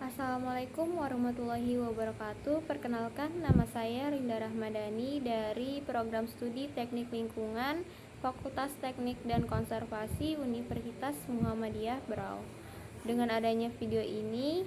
Assalamualaikum warahmatullahi wabarakatuh. Perkenalkan, nama saya Rinda Rahmadani dari Program Studi Teknik Lingkungan, Fakultas Teknik dan Konservasi Universitas Muhammadiyah Berau. Dengan adanya video ini,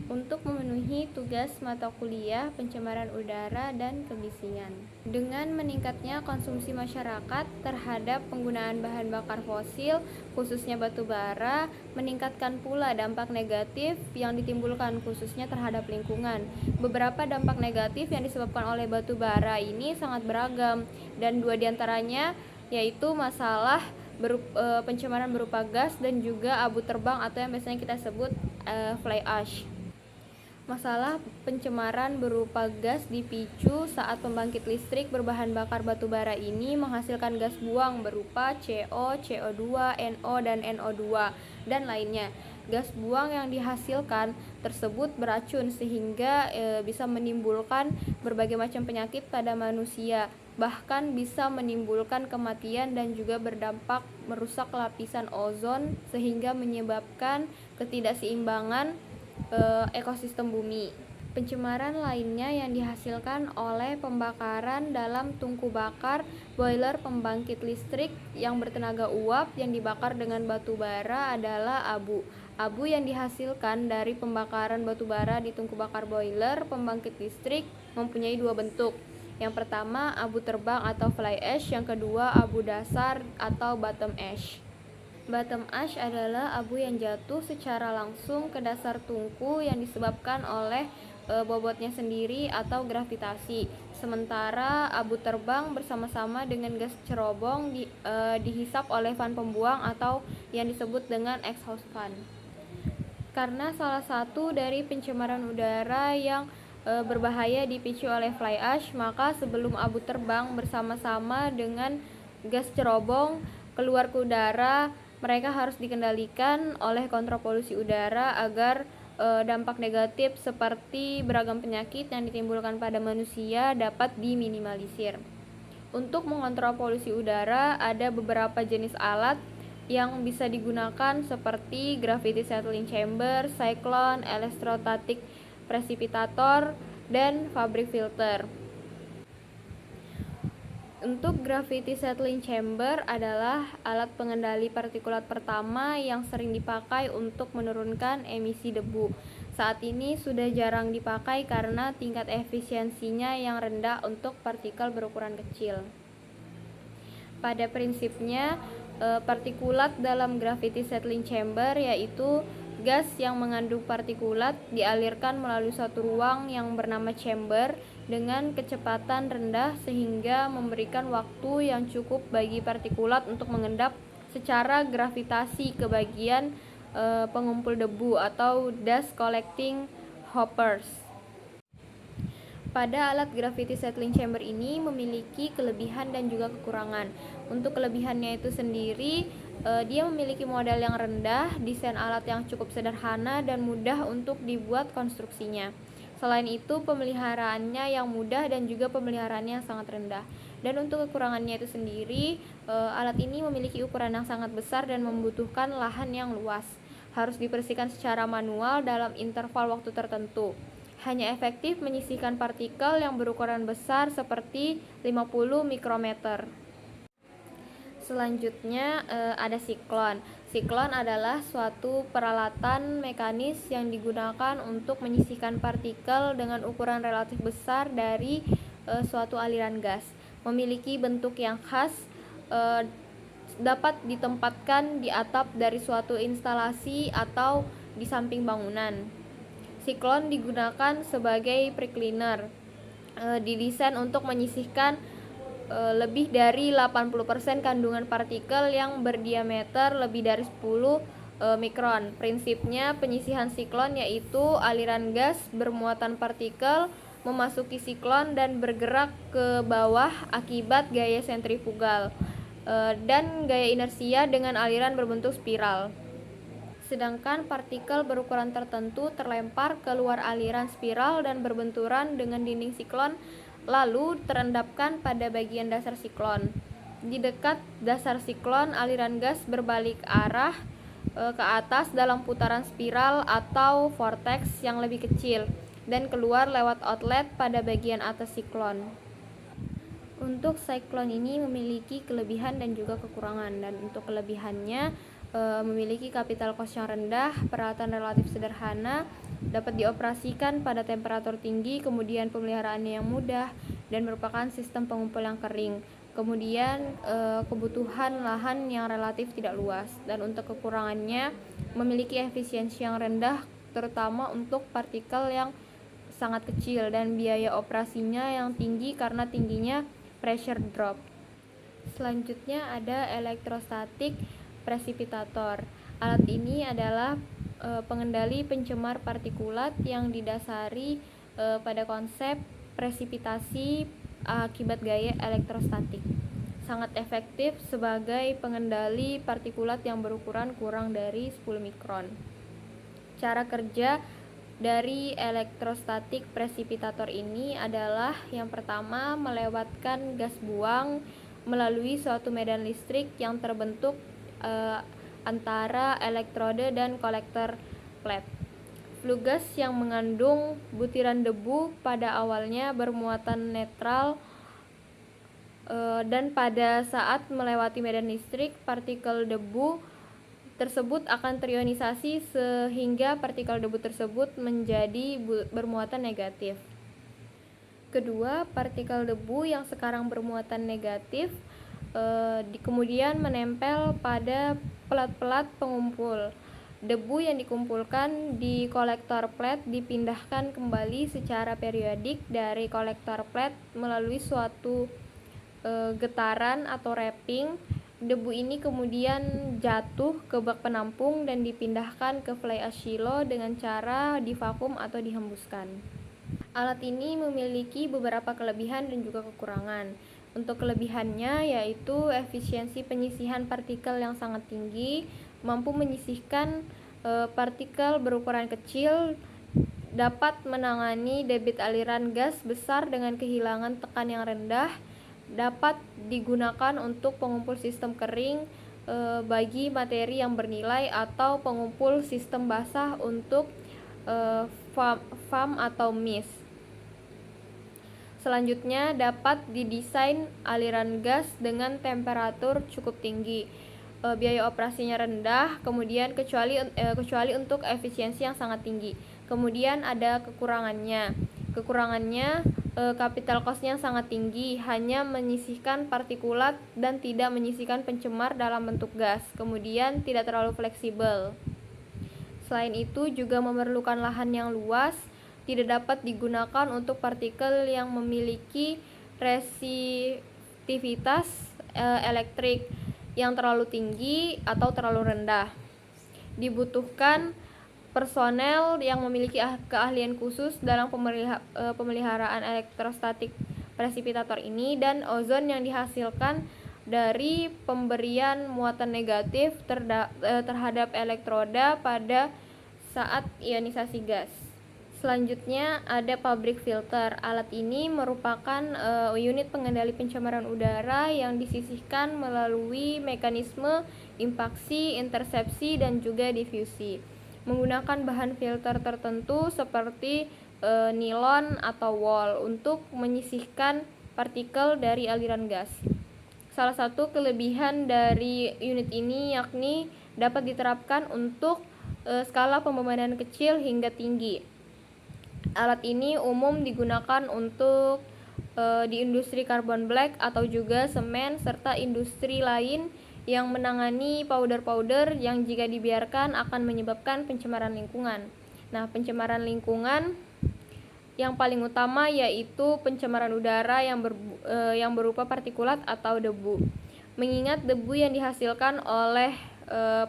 untuk memenuhi tugas mata kuliah pencemaran udara dan kebisingan. Dengan meningkatnya konsumsi masyarakat terhadap penggunaan bahan bakar fosil, khususnya batu bara, meningkatkan pula dampak negatif yang ditimbulkan khususnya terhadap lingkungan. Beberapa dampak negatif yang disebabkan oleh batu bara ini sangat beragam, dan dua diantaranya yaitu masalah pencemaran berupa gas dan juga abu terbang atau yang biasanya kita sebut fly ash. Masalah pencemaran berupa gas dipicu saat pembangkit listrik berbahan bakar batu bara ini menghasilkan gas buang berupa CO, CO2, NO, dan NO2, dan lainnya. Gas buang yang dihasilkan tersebut beracun sehingga bisa menimbulkan berbagai macam penyakit pada manusia, bahkan bisa menimbulkan kematian dan juga berdampak merusak lapisan ozon sehingga menyebabkan ketidakseimbangan ekosistem bumi. Pencemaran lainnya yang dihasilkan oleh pembakaran dalam tungku bakar boiler pembangkit listrik yang bertenaga uap yang dibakar dengan batu bara adalah abu. Abu yang dihasilkan dari pembakaran batu bara di tungku bakar boiler pembangkit listrik mempunyai dua bentuk. Yang pertama, abu terbang atau fly ash, yang kedua, abu dasar atau bottom ash. Bottom ash adalah abu yang jatuh secara langsung ke dasar tungku yang disebabkan oleh bobotnya sendiri atau gravitasi. Sementara abu terbang bersama-sama dengan gas cerobong dihisap oleh fan pembuang atau yang disebut dengan exhaust fan. Karena salah satu dari pencemaran udara yang berbahaya dipicu oleh fly ash, maka sebelum abu terbang bersama-sama dengan gas cerobong keluar ke udara, mereka harus dikendalikan oleh kontrol polusi udara agar dampak negatif seperti beragam penyakit yang ditimbulkan pada manusia dapat diminimalisir. Untuk mengontrol polusi udara, ada beberapa jenis alat yang bisa digunakan seperti gravity settling chamber, cyclone, electrostatic precipitator, dan fabric filter. Untuk gravity settling chamber adalah alat pengendali partikulat pertama yang sering dipakai untuk menurunkan emisi debu. Saat ini sudah jarang dipakai karena tingkat efisiensinya yang rendah untuk partikel berukuran kecil. Pada prinsipnya, partikulat dalam gravity settling chamber yaitu gas yang mengandung partikulat dialirkan melalui suatu ruang yang bernama chamber dengan kecepatan rendah sehingga memberikan waktu yang cukup bagi partikulat untuk mengendap secara gravitasi ke bagian pengumpul debu atau dust collecting hoppers. Pada alat gravity settling chamber ini memiliki kelebihan dan juga kekurangan. Untuk kelebihannya itu sendiri, dia memiliki modal yang rendah, desain alat yang cukup sederhana dan mudah untuk dibuat konstruksinya. Selain itu, pemeliharaannya yang mudah dan juga pemeliharaannya yang sangat rendah. Dan untuk kekurangannya itu sendiri, alat ini memiliki ukuran yang sangat besar dan membutuhkan lahan yang luas. Harus dibersihkan secara manual dalam interval waktu tertentu. Hanya efektif menyisihkan partikel yang berukuran besar seperti 50 mikrometer. Selanjutnya ada siklon. Siklon adalah suatu peralatan mekanis yang digunakan untuk menyisihkan partikel dengan ukuran relatif besar dari suatu aliran gas. Memiliki bentuk yang khas, dapat ditempatkan di atap dari suatu instalasi atau di samping bangunan. Siklon digunakan sebagai precleaner, didesain untuk menyisihkan lebih dari 80% kandungan partikel yang berdiameter lebih dari 10 mikron. Prinsipnya penyisihan siklon yaitu aliran gas bermuatan partikel memasuki siklon dan bergerak ke bawah akibat gaya sentrifugal dan gaya inersia dengan aliran berbentuk spiral. Sedangkan partikel berukuran tertentu terlempar keluar aliran spiral dan berbenturan dengan dinding siklon, lalu terendapkan pada bagian dasar siklon. Di dekat dasar siklon, aliran gas berbalik arah ke atas dalam putaran spiral atau vortex yang lebih kecil dan keluar lewat outlet pada bagian atas siklon. Untuk siklon ini memiliki kelebihan dan juga kekurangan, dan untuk kelebihannya memiliki capital cost yang rendah, peralatan relatif sederhana, dapat dioperasikan pada temperatur tinggi, kemudian pemeliharaannya yang mudah, dan merupakan sistem pengumpul yang kering. Kemudian kebutuhan lahan yang relatif tidak luas, dan untuk kekurangannya memiliki efisiensi yang rendah, terutama untuk partikel yang sangat kecil, dan biaya operasinya yang tinggi karena tingginya pressure drop. Selanjutnya ada elektrostatik presipitator. Alat ini adalah pengendali pencemar partikulat yang didasari pada konsep presipitasi akibat gaya elektrostatik. Sangat efektif sebagai pengendali partikulat yang berukuran kurang dari 10 mikron. Cara kerja dari elektrostatik presipitator ini adalah yang pertama, melewatkan gas buang melalui suatu medan listrik yang terbentuk antara elektrode dan kolektor plat. Flue gas yang mengandung butiran debu pada awalnya bermuatan netral dan pada saat melewati medan listrik, partikel debu tersebut akan terionisasi sehingga partikel debu tersebut menjadi bermuatan negatif. Kedua, partikel debu yang sekarang bermuatan negatif kemudian menempel pada plat-plat pengumpul. Debu yang dikumpulkan di kolektor plat dipindahkan kembali secara periodik dari kolektor plat melalui suatu getaran atau wrapping. Debu ini kemudian jatuh ke bak penampung dan dipindahkan ke fly ash silo dengan cara divakum atau dihembuskan. Alat ini memiliki beberapa kelebihan dan juga kekurangan. Untuk kelebihannya yaitu efisiensi penyisihan partikel yang sangat tinggi, mampu menyisihkan partikel berukuran kecil, dapat menangani debit aliran gas besar dengan kehilangan tekan yang rendah, dapat digunakan untuk pengumpul sistem kering bagi materi yang bernilai atau pengumpul sistem basah untuk FAM atau MIS. Selanjutnya, dapat didesain aliran gas dengan temperatur cukup tinggi, biaya operasinya rendah, kemudian kecuali untuk efisiensi yang sangat tinggi. Kemudian ada kekurangannya. Kekurangannya capital cost-nya sangat tinggi, hanya menyisihkan partikulat dan tidak menyisihkan pencemar dalam bentuk gas. Kemudian tidak terlalu fleksibel. Selain itu juga memerlukan lahan yang luas, tidak dapat digunakan untuk partikel yang memiliki resisitivitas elektrik yang terlalu tinggi atau terlalu rendah. Dibutuhkan personel yang memiliki keahlian khusus dalam pemeliharaan elektrostatik presipitator ini, dan ozon yang dihasilkan dari pemberian muatan negatif terhadap elektroda pada saat ionisasi gas. Selanjutnya ada pabrik filter. Alat ini merupakan unit pengendali pencemaran udara yang disisihkan melalui mekanisme impaksi, intersepsi, dan juga difusi. Menggunakan bahan filter tertentu seperti nilon atau wol untuk menyisihkan partikel dari aliran gas. Salah satu kelebihan dari unit ini yakni dapat diterapkan untuk skala pembebanan kecil hingga tinggi. Alat ini umum digunakan untuk di industri carbon black atau juga semen, serta industri lain yang menangani powder-powder yang jika dibiarkan akan menyebabkan pencemaran lingkungan. Nah, pencemaran lingkungan yang paling utama yaitu pencemaran udara yang berupa partikulat atau debu. Mengingat debu yang dihasilkan oleh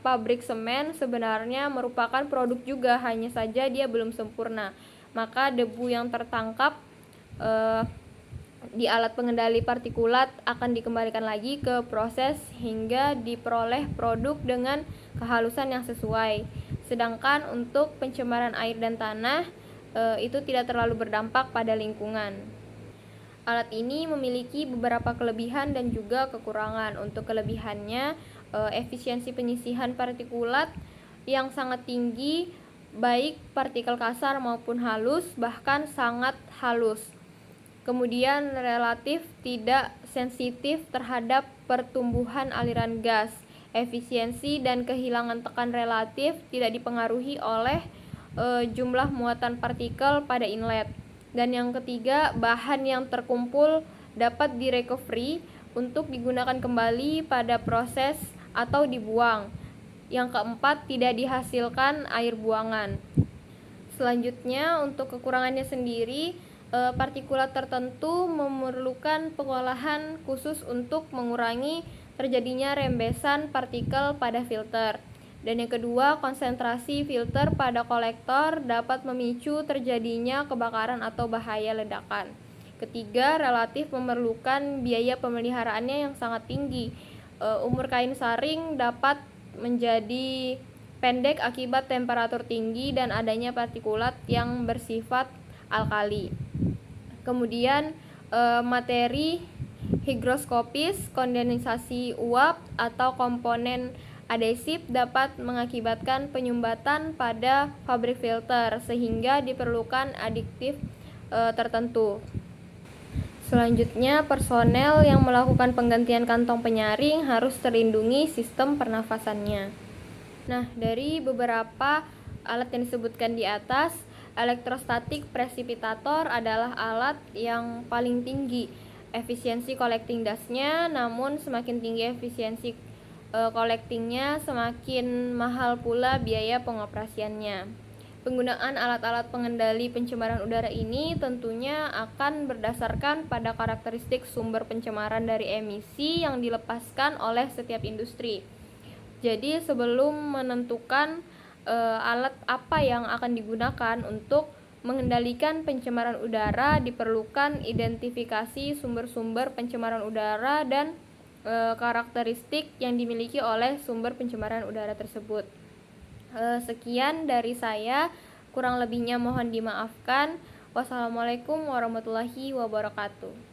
pabrik semen sebenarnya merupakan produk juga, hanya saja dia belum sempurna. Maka debu yang tertangkap di alat pengendali partikulat akan dikembalikan lagi ke proses hingga diperoleh produk dengan kehalusan yang sesuai. Sedangkan untuk pencemaran air dan tanah itu tidak terlalu berdampak pada lingkungan. Alat ini memiliki beberapa kelebihan dan juga kekurangan. Untuk kelebihannya, efisiensi penyisihan partikulat yang sangat tinggi, baik partikel kasar maupun halus, bahkan sangat halus. Kemudian relatif tidak sensitif terhadap pertumbuhan aliran gas. Efisiensi dan kehilangan tekan relatif tidak dipengaruhi oleh jumlah muatan partikel pada inlet. Dan yang ketiga, bahan yang terkumpul dapat direcovery untuk digunakan kembali pada proses atau dibuang. Yang keempat, tidak dihasilkan air buangan. Selanjutnya, untuk kekurangannya sendiri, partikulat tertentu memerlukan pengolahan khusus untuk mengurangi terjadinya rembesan partikel pada filter. Dan yang kedua, konsentrasi filter pada kolektor dapat memicu terjadinya kebakaran atau bahaya ledakan. Ketiga, relatif memerlukan biaya pemeliharaannya yang sangat tinggi. Umur kain saring dapat menjadi pendek akibat temperatur tinggi dan adanya partikulat yang bersifat alkali. Kemudian materi higroskopis, kondensasi uap atau komponen adhesif dapat mengakibatkan penyumbatan pada pabrik filter sehingga diperlukan adiktif tertentu. Selanjutnya, personel yang melakukan penggantian kantong penyaring harus terlindungi sistem pernafasannya. Nah, dari beberapa alat yang disebutkan di atas, elektrostatik presipitator adalah alat yang paling tinggi efisiensi collecting dust-nya, namun semakin tinggi efisiensi collecting-nya, semakin mahal pula biaya pengoperasiannya. Penggunaan alat-alat pengendali pencemaran udara ini tentunya akan berdasarkan pada karakteristik sumber pencemaran dari emisi yang dilepaskan oleh setiap industri. Jadi sebelum menentukan alat apa yang akan digunakan untuk mengendalikan pencemaran udara, diperlukan identifikasi sumber-sumber pencemaran udara dan karakteristik yang dimiliki oleh sumber pencemaran udara tersebut. Sekian dari saya, kurang lebihnya mohon dimaafkan. Wassalamualaikum warahmatullahi wabarakatuh.